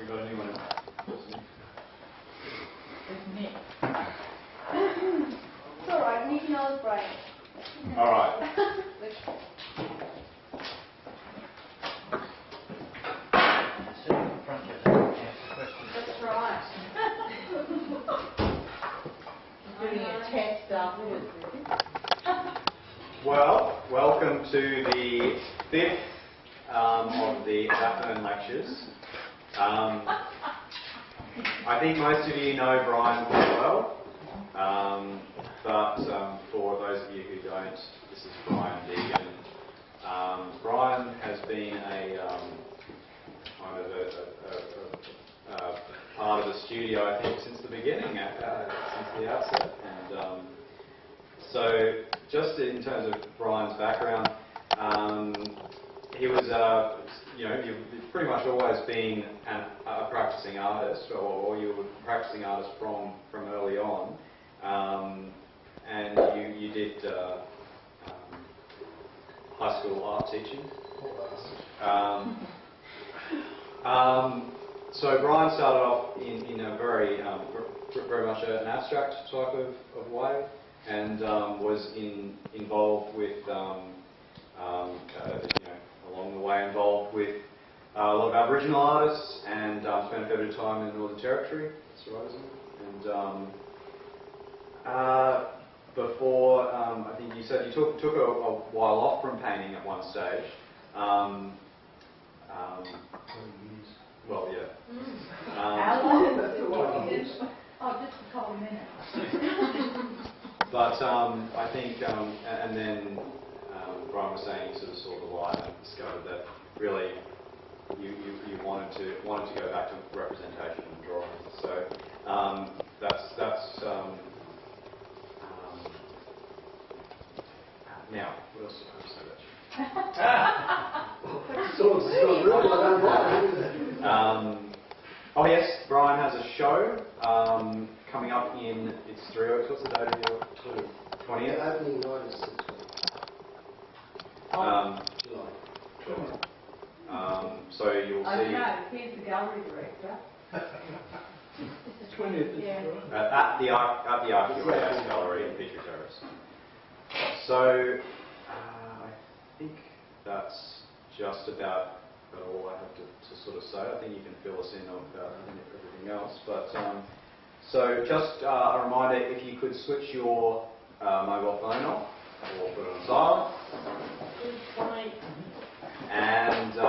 We got anyone else? It's Nick. It's alright, Nick knows Brian. Alright. That's right. Doing a test afterwards. Well, welcome to the fifth of the afternoon lectures. I think most of you know Brian quite well, but for those of you who don't, this is Brian Deagon. Brian has been a kind of a part of the studio, I think, since the beginning, since the outset. And so, just in terms of Brian's background, he was, you've pretty much always been a practicing artist, or you were a practicing artist from early on, and you did high school art teaching. So Brian started off in a very much an abstract type of way, and was involved with along the way involved with a lot of Aboriginal artists, and spent a fair bit of time in the Northern Territory, and before I think you said you took a while off from painting at one stage. Well, yeah. How long is it? Oh, just a couple of minutes. But I think, and then Brian was saying you sort of saw the light and discovered that really you wanted to go back to representation and drawing. So that's now. What else do I say about you? Oh yes, Brian has a show coming up in, it's 3 weeks. What's the date of your 20th? Opening night is July. So you'll see. I don't know, he's the gallery director. It's the 20th. Yeah. At the Archaeology Gallery in Petrie Terrace. So I think that's just about all I have to sort of say. I think you can fill us in on everything else. But so just a reminder, if you could switch your mobile phone off or put it on silent. And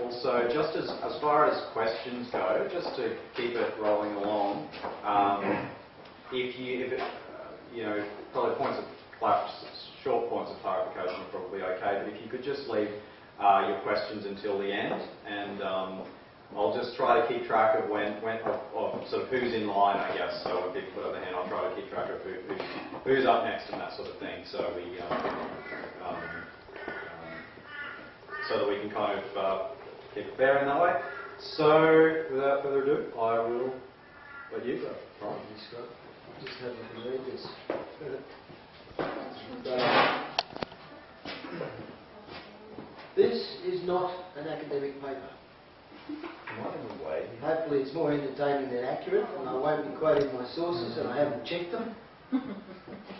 also, just as far as questions go, just to keep it rolling along, probably short points of clarification are probably okay, but if you could just leave your questions until the end, and I'll just try to keep track of of sort of who's in line, I guess. So when people put up their hand, I'll try to keep track of who's up next and that sort of thing. So so that we can kind of keep it fair in that way. So without further ado, I will let you go. Right. Just have a read this. This is not an academic paper. Hopefully it's more entertaining than accurate, and I won't be quoting my sources, and I haven't checked them.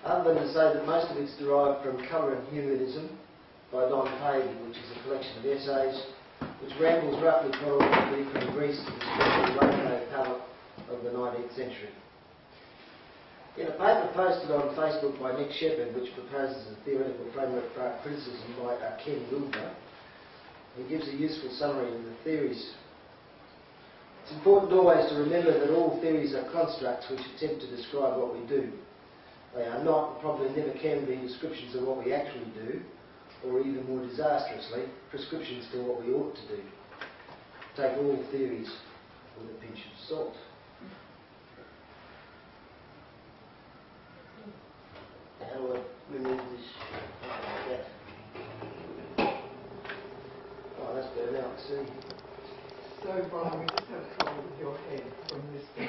Other than to say that most of it's derived from Colour and Humorism by Don Pavey, which is a collection of essays which rambles roughly chronologically from Greece to the special rainbow palette of the 19th century. In a paper posted on Facebook by Nick Shepherd, which proposes a theoretical framework for art criticism by Ken Wilbur, he gives a useful summary of the theories. It's important always to remember that all theories are constructs which attempt to describe what we do. They are not, and probably never can be, descriptions of what we actually do, or even more disastrously, prescriptions for what we ought to do. Take all theories with a pinch of salt. How do I remove this? Like that. Oh, that's better now, I see. So, Brian, we just have trouble with your head from this thing.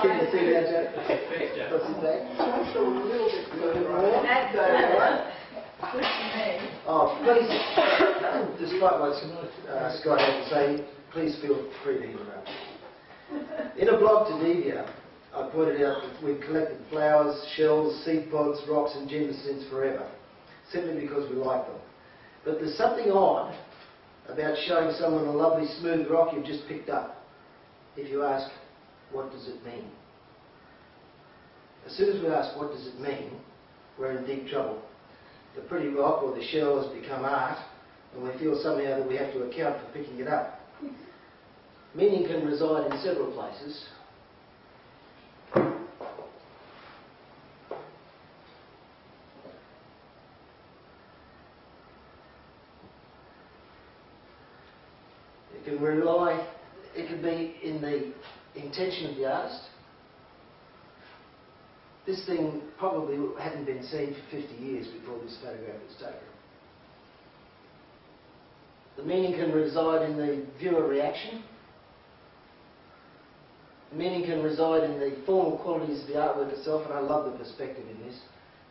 Can you see that, Jack? What's his name? Just a little bit further. That's Oh, please, despite what Scott had to say, please feel free to interrupt. In a blog to Devia, I pointed out that we've collected flowers, shells, seed pods, rocks and gem since forever, simply because we like them. But there's something odd about showing someone a lovely smooth rock you've just picked up. If you ask, what does it mean? As soon as we ask, what does it mean, we're in deep trouble. The pretty rock or the shell has become art, and we feel somehow that we have to account for picking it up. Meaning can reside in several places. It can be in the intention of the artist. This thing probably hadn't been seen for 50 years before this photograph was taken. The meaning can reside in the viewer reaction. The meaning can reside in the formal qualities of the artwork itself, and I love the perspective in this.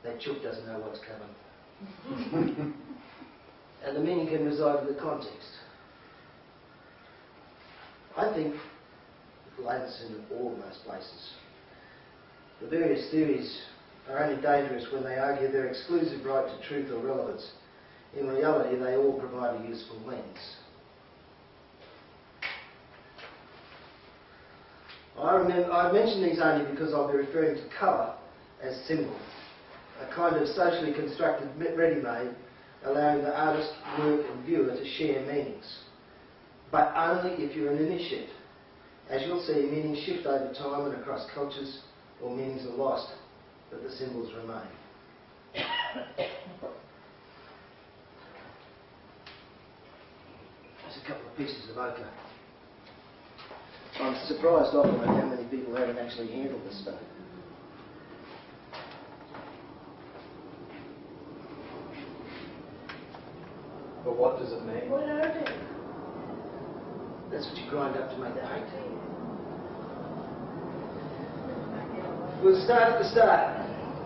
That chook doesn't know what's coming. And the meaning can reside in the context. I think it lands in all most places. The various theories are only dangerous when they argue their exclusive right to truth or relevance. In reality, they all provide a useful lens. I mention these only because I'll be referring to colour as symbol, a kind of socially constructed ready-made, allowing the artist, work and viewer to share meanings. But only if you're an initiate. As you'll see, meanings shift over time and across cultures, or meanings are lost, but the symbols remain. There's a couple of pieces of ochre. I'm surprised often at how many people haven't actually handled this stuff. But what does it mean? What are they? That's what you grind up to make the paint. We'll start at the start.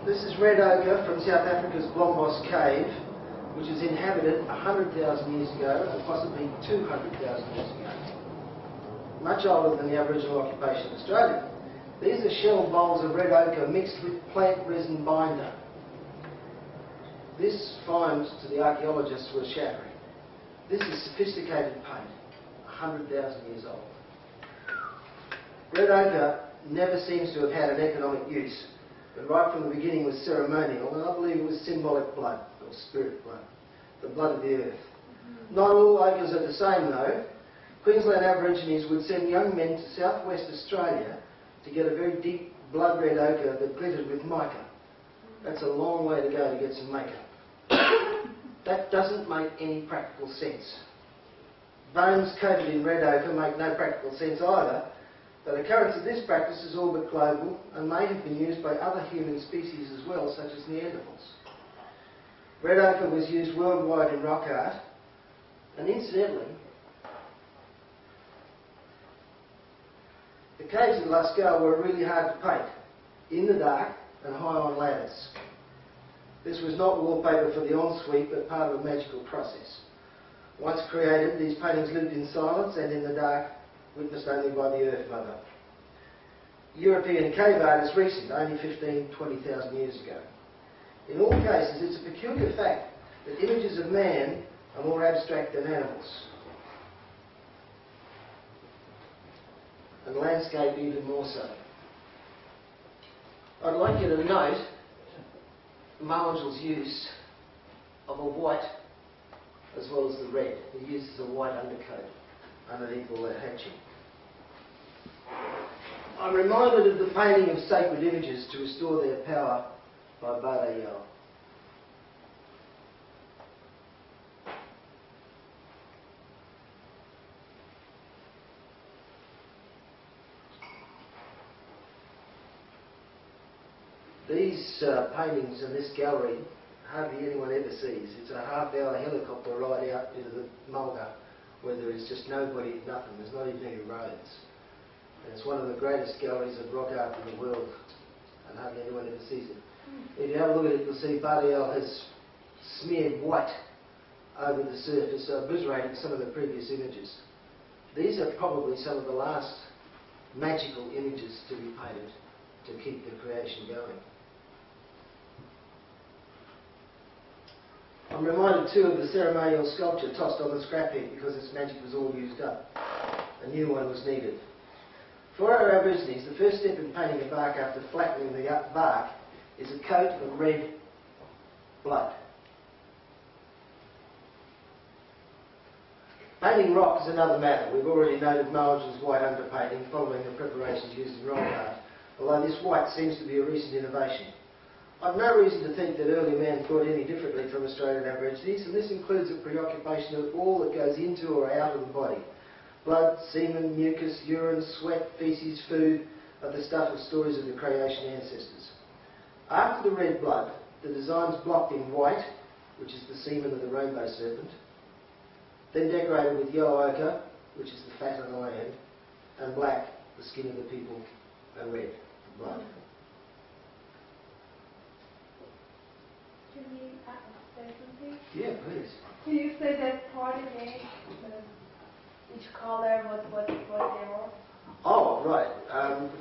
This is red ochre from South Africa's Blombos Cave, which was inhabited 100,000 years ago, and possibly 200,000 years ago. Much older than the Aboriginal occupation of Australia. These are shell bowls of red ochre mixed with plant resin binder. This find to the archaeologists was shattering. This is sophisticated paint, 100,000 years old. Red ochre never seems to have had an economic use, but right from the beginning was ceremonial, and I believe it was symbolic blood, or spirit blood, the blood of the earth. Not all ochres are the same though. Queensland Aborigines would send young men to southwest Australia to get a very deep blood red ochre that glittered with mica. That's a long way to go to get some makeup. That doesn't make any practical sense. Bones coated in red ochre make no practical sense either. The occurrence of this practice is all but global and may have been used by other human species as well, such as Neanderthals. Red ochre was used worldwide in rock art, and incidentally, the caves of Lascaux were really hard to paint, in the dark and high on ladders. This was not wallpaper for the ensuite, but part of a magical process. Once created, these paintings lived in silence and in the dark, witnessed only by the Earth Mother. European cave art is recent, only 20,000 years ago. In all cases, it's a peculiar fact that images of man are more abstract than animals, and landscape even more so. I'd like you to note Marlingel's use of a white as well as the red. He uses a white undercoat underneath all that hatching. I'm reminded of the painting of sacred images to restore their power by Baudelaire. These paintings in this gallery, hardly anyone ever sees. It's a half-hour helicopter ride out into the mulga where there is just nobody, nothing. There's not even any roads. And it's one of the greatest galleries of rock art in the world, and hardly anyone ever sees it. If you have a look at it, you'll see Baudelaire has smeared white over the surface, obliterating some of the previous images. These are probably some of the last magical images to be painted to keep the creation going. I'm reminded too of the ceremonial sculpture tossed on the scrap heap because its magic was all used up. A new one was needed. For our Aborigines, the first step in painting a bark after flattening the bark is a coat of red blood. Painting rock is another matter. We've already noted Mulligan's white underpainting following the preparations used in rock art, although this white seems to be a recent innovation. I've no reason to think that early man thought any differently from Australian Aborigines, and this includes a preoccupation of all that goes into or out of the body. Blood, semen, mucus, urine, sweat, faeces, food are the stuff of stories of the creation ancestors. After the red blood, the design's blocked in white, which is the semen of the rainbow serpent, then decorated with yellow ochre, which is the fat of the land, and black, the skin of the people, and red, the blood. Can you say something? Yeah, please. Can you say that part again? Each colour, what they are? Oh, right.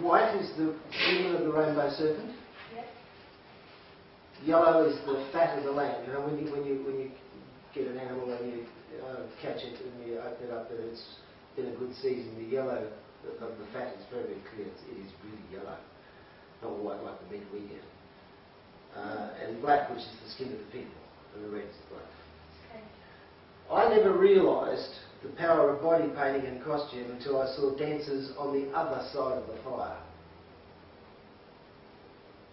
White is the semen of the rainbow serpent. Yes. Yellow is the fat of the land. You know, when you get an animal and you catch it and you open it up and it's been a good season, the yellow of the fat is very, very clear. It is really yellow, not white like the meat we get. And black, which is the skin of the people, and the red is the blood. Okay. I never realised the power of body painting and costume until I saw dancers on the other side of the fire.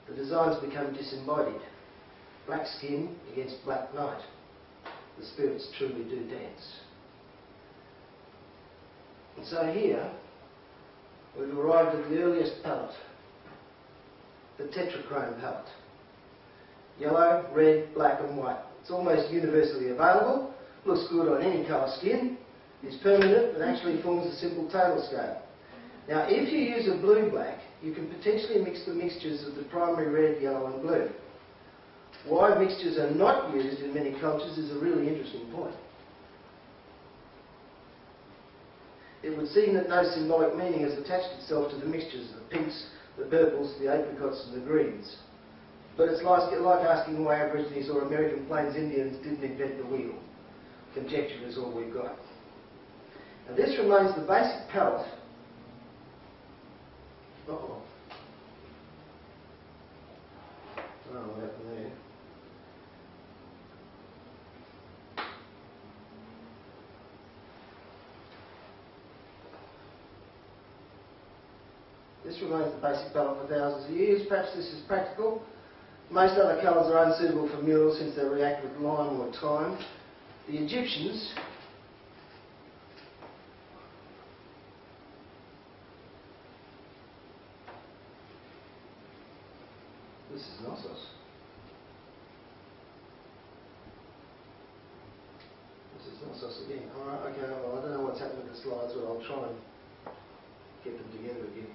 The designs become disembodied. Black skin against black night. The spirits truly do dance. And so here, we've arrived at the earliest palette, the tetrachrome palette. Yellow, red, black and white. It's almost universally available, looks good on any colour skin, is permanent and actually forms a simple table scale. Now if you use a blue-black, you can potentially mix the mixtures of the primary red, yellow and blue. Why mixtures are not used in many cultures is a really interesting point. It would seem that no symbolic meaning has attached itself to the mixtures, the pinks, the purples, the apricots and the greens. But it's like asking why Aborigines or American Plains Indians didn't invent the wheel. Conjecture is all we've got. And this remains the basic palette. Uh-oh. I don't know what happened there. This remains the basic palette for thousands of years. Perhaps this is practical. Most other colours are unsuitable for murals since they react with lime or time. The Egyptians this is Knossos. This is Knossos again. Alright, okay, well I don't know what's happened with the slides, but I'll try and get them together again.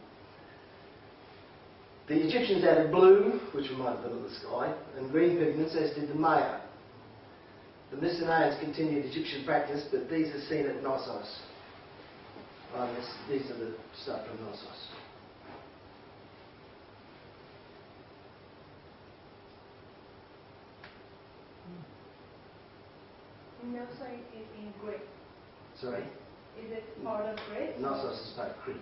The Egyptians added blue, which reminded them of the sky, and green pigments, as did the Maya. The Mycenaeans continued Egyptian practice, but these are seen at Knossos. These are the stuff from Knossos. Knossos is in Greece. Sorry? Is it part of Greece? Knossos is part of Crete.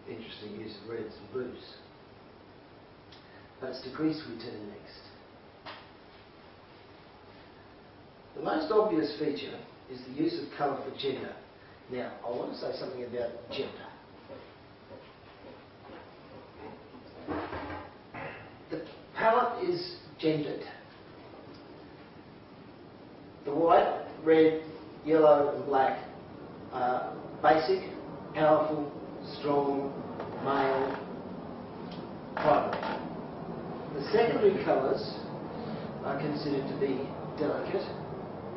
Interesting use of reds and blues. But it's to Greece we turn next. The most obvious feature is the use of colour for gender. Now, I want to say something about gender. The palette is gendered. The white, red, yellow and black are basic, powerful, strong, male, primary. The secondary colours are considered to be delicate,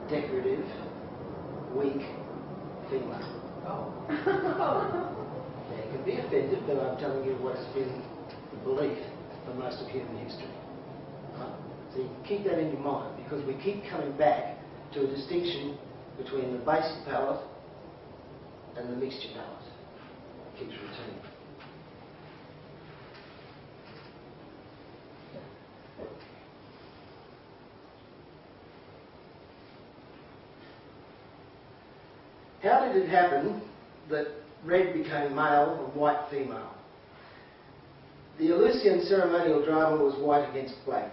decorative, weak, female. Oh. Now, you can be offended, but I'm telling you what has been the belief for most of human history. Right? So you can keep that in your mind, because we keep coming back to a distinction between the basic palette and the mixture palette. It keeps returning. How did it happen that red became male and white female? The Eleusinian ceremonial drama was white against black,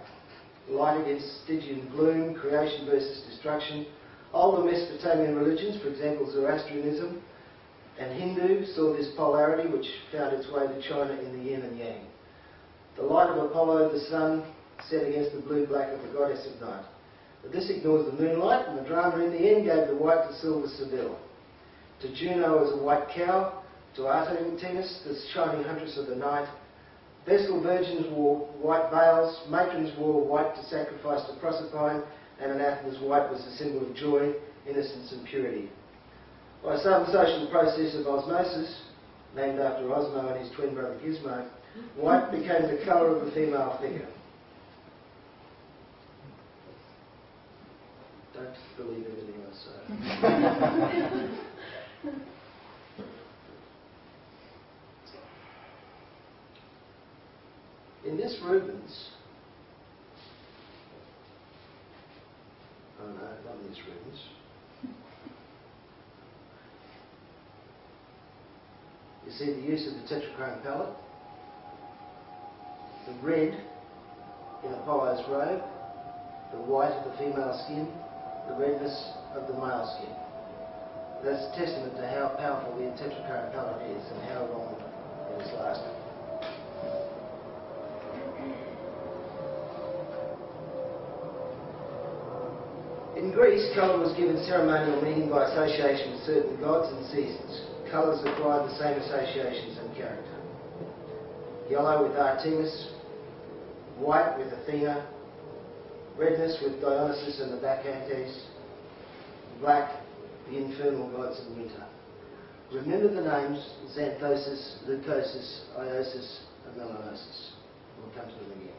light against Stygian gloom, creation versus destruction. Older Mesopotamian religions, for example Zoroastrianism and Hindu, saw this polarity which found its way to China in the yin and yang. The light of Apollo, the sun, set against the blue-black of the goddess of night. But this ignores the moonlight, and the drama in the end gave the white to silver Seville. To Juno as a white cow, to Artemis, the shining huntress of the night. Vestal virgins wore white veils, matrons wore white to sacrifice to Proserpine, and in Athens white was the symbol of joy, innocence and purity. By some social process of osmosis, named after Osmo and his twin brother Gizmo, white became the colour of the female figure. Don't believe anything I say. In this Rubens, oh no, not in this Rubens. You see the use of the tetrachrome palette, the red in Apollo's robe, the white of the female skin, the redness of the male skin. That's a testament to how powerful the tetrachrome palette is and how long it has lasted. In Greece, colour was given ceremonial meaning by association with certain gods and seasons. Colours acquired the same associations and character. Yellow with Artemis, white with Athena, redness with Dionysus and the Bacchantes, black, the infernal gods of winter. Remember the names Xanthosis, Leucosis, Iosis and Melanosis. We'll come to them again.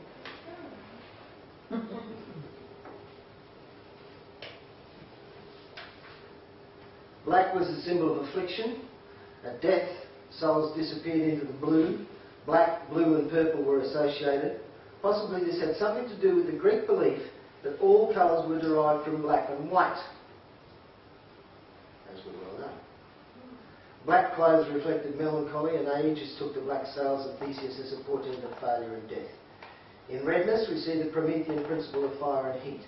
Black was the symbol of affliction. At death, souls disappeared into the blue. Black, blue and purple were associated. Possibly this had something to do with the Greek belief that all colours were derived from black and white, as we well know. Black clothes reflected melancholy, and Aegisthus took the black sails of Theseus as a portent of failure and death. In redness we see the Promethean principle of fire and heat.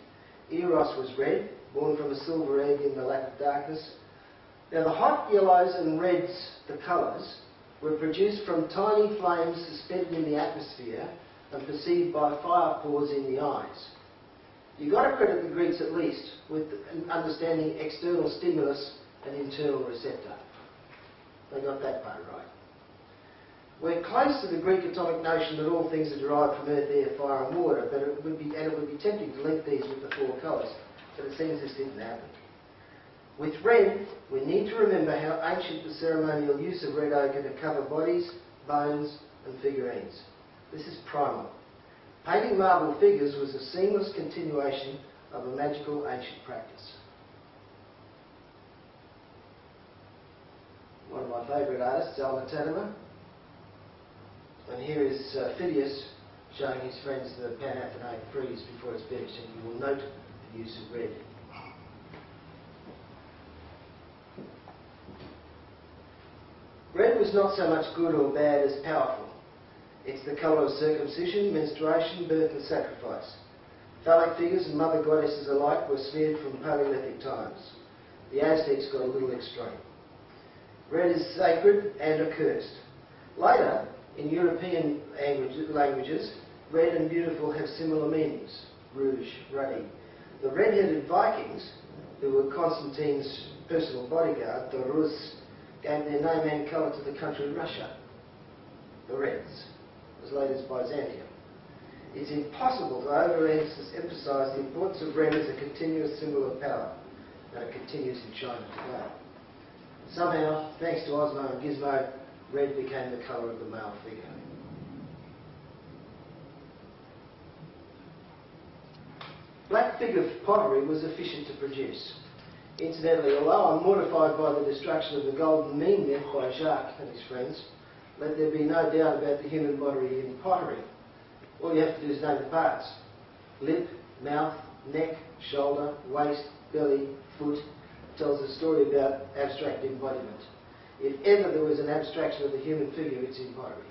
Eros was red, born from a silver egg in the lap of darkness. Now the hot yellows and reds, the colours, were produced from tiny flames suspended in the atmosphere and perceived by fire pores in the eyes. You've got to credit the Greeks at least with understanding external stimulus and internal receptor. They got that part right. We're close to the Greek atomic notion that all things are derived from earth, air, fire and water, but it would be tempting to link these with the four colours, but it seems this didn't happen. With red, we need to remember how ancient the ceremonial use of red ochre to cover bodies, bones and figurines. This is primal. Painting marble figures was a seamless continuation of a magical ancient practice. One of my favourite artists, Alma Tadema. And here is Phidias showing his friends the Panathenaic frieze before it's finished, and you will note the use of red. Red was not so much good or bad as powerful. It's the colour of circumcision, menstruation, birth and sacrifice. Phallic figures and mother goddesses alike were smeared from Paleolithic times. The Aztecs got a little extreme. Red is sacred and accursed. Later, in European languages, red and beautiful have similar meanings. Rouge, ruddy. The red-headed Vikings, who were Constantine's personal bodyguard, the Rus, gave their name and colour to the country Russia, the Reds, as late as Byzantium. It's impossible to overemphasise the importance of red as a continuous symbol of power, and it continues in China today. Somehow, thanks to Osmo and Gizmo, red became the colour of the male figure. Black figure pottery was efficient to produce. Incidentally, although I'm mortified by the destruction of the golden mean myth by Jacques and his friends, let there be no doubt about the human body in pottery. All you have to do is name the parts. Lip, mouth, neck, shoulder, waist, belly, foot. Tells a story about abstract embodiment. If ever there was an abstraction of the human figure, it's in pottery.